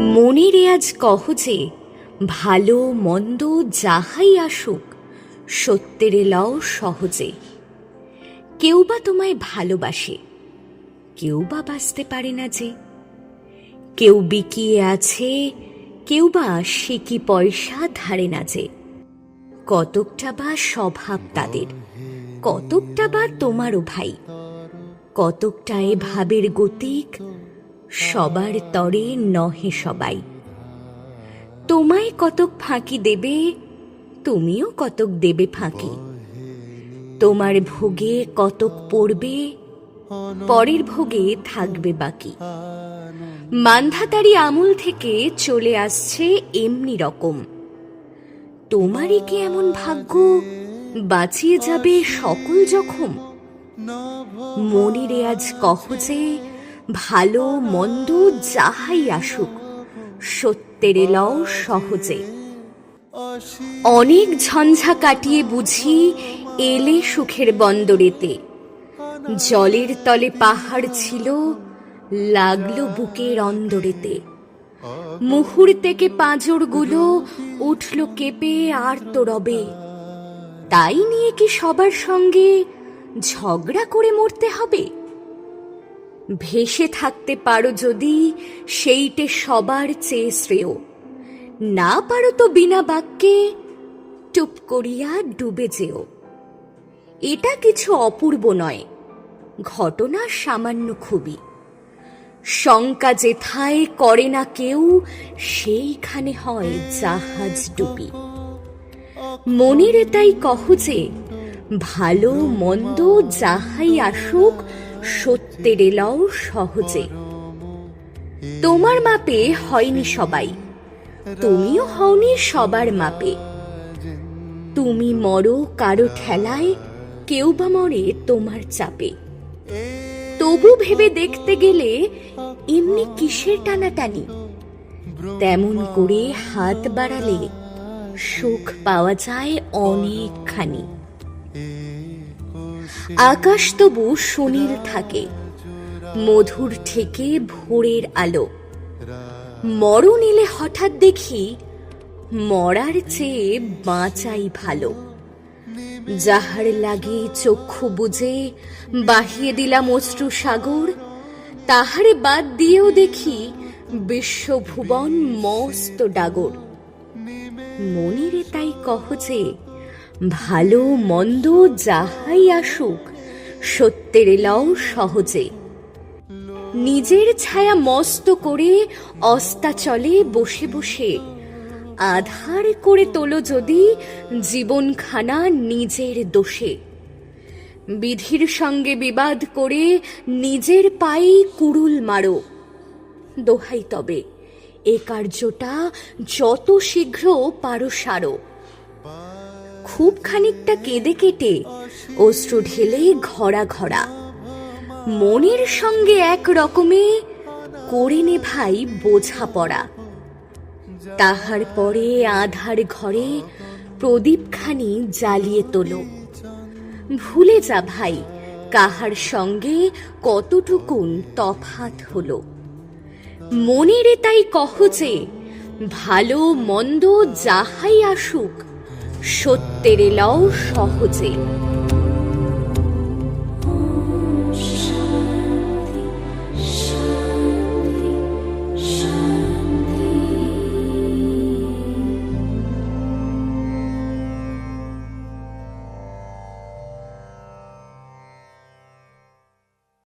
মনে রেয়াজ কহ যে ভালো মন্দ যাহাই আসুক সত্যের লও সহজে। কেউ বা তোমায় ভালোবাসে, কেউ বা বাঁচতে পারে না যে। কেউ বিকিয়ে আছে, কেউ বা সিকি পয়সা ধারে না যে। কতকটা বা স্বভাব তাদের, কতকটা বা তোমারও ভাই। কতকটা এ ভাবের গতিক, সবার তরে নহে সবাই। তোমায় কতক ফাঁকি দেবে, তুমিও কতক দেবে ফাঁকি। তোমার ভোগে কতক পড়বে, পরের ভোগে থাকবে বাকি। মান্ধাতারি আমল থেকে চলে আসছে এমনি রকম। তোমারই কি এমন ভাগ্য বাঁচিয়ে যাবে সকল জখম? মনে রেয়াজ কহ যে ভালো মন্দ যাহাই আসুক সত্যের লও সহজে। অনেক ঝঞ্ঝা কাটিয়ে বুঝি এলে সুখের বন্দরেতে। জলের তলে পাহাড় ছিল, লাগলো বুকের অন্দরেতে। মুহূর্তেকে পাঁজরগুলো উঠল কেঁপে আর তো রবে। তাই নিয়ে কি সবার সঙ্গে ঝগড়া করে মরতে হবে? ভেসে থাকতে পারো যদি সেইটে সবার চেয়ে শ্রেয়। না পারো তো বিনা বাক্যে টুপ করিয়া ডুবে যেও। এটা কিছু অপূর্ব নয়, ঘটনা সামান্য খুবই। শঙ্কা যেথায় করে না কেউ, সেইখানে হয় জাহাজ ডুবি। মনের তাই কহ যে ভালো মন্দ যাহাই আসুক সত্যের লও সহজে। তোমার মাপে হয়নি সবাই, তুমিও হওনি সবার মাপে। তুমি মরো কারো ঠেলায়, কেউ বা মরে তোমার চাপে। তবু ভেবে দেখতে গেলে এমনি কিসের টানাটানি? তেমন করে হাত বাড়ালে সুখ পাওয়া যায় অনেকখানি। আকাশ তবু সুনীল থাকে, মধুর থেকে ভোরের আলো। মরণ এলে হঠাৎ দেখি মরার চেয়ে বাঁচাই ভালো। যাহার লাগে চক্ষু বুজে বাহিয়ে দিলাম অশ্রু সাগর, তাহারে বাদ দিয়েও দেখি বিশ্বভুবন মস্ত ডাগর। মনের তাই কহ যে ভালো মন্দ যাহাই আসুক সত্যের লও সহজে। নিজের ছায়া মস্ত করে অস্তাচলে বসে বসে আধার করে তোলো যদি জীবনখানা নিজের দোষে। বিধির সঙ্গে বিবাদ করে নিজের পায়ে কুড়ুল মারো। দোহাই তবে এ কার্যটা যত শীঘ্র পারো সারো। খুব খানিকটা কেঁদে কেটে অশ্রু ঢেলে ঘরা ঘরা। মনের সঙ্গে এক রকমে করে নে ভাই বোঝাপড়া। তাহার পরে আধার ঘরে প্রদীপখানি জ্বালিয়ে তোলো। ভুলে যা ভাই কাহার সঙ্গে কতটুকুন তফাৎ হলো। মনের তাই কহ যে ভালো মন্দ যাহাই আসুক সত্যের লও সহজে।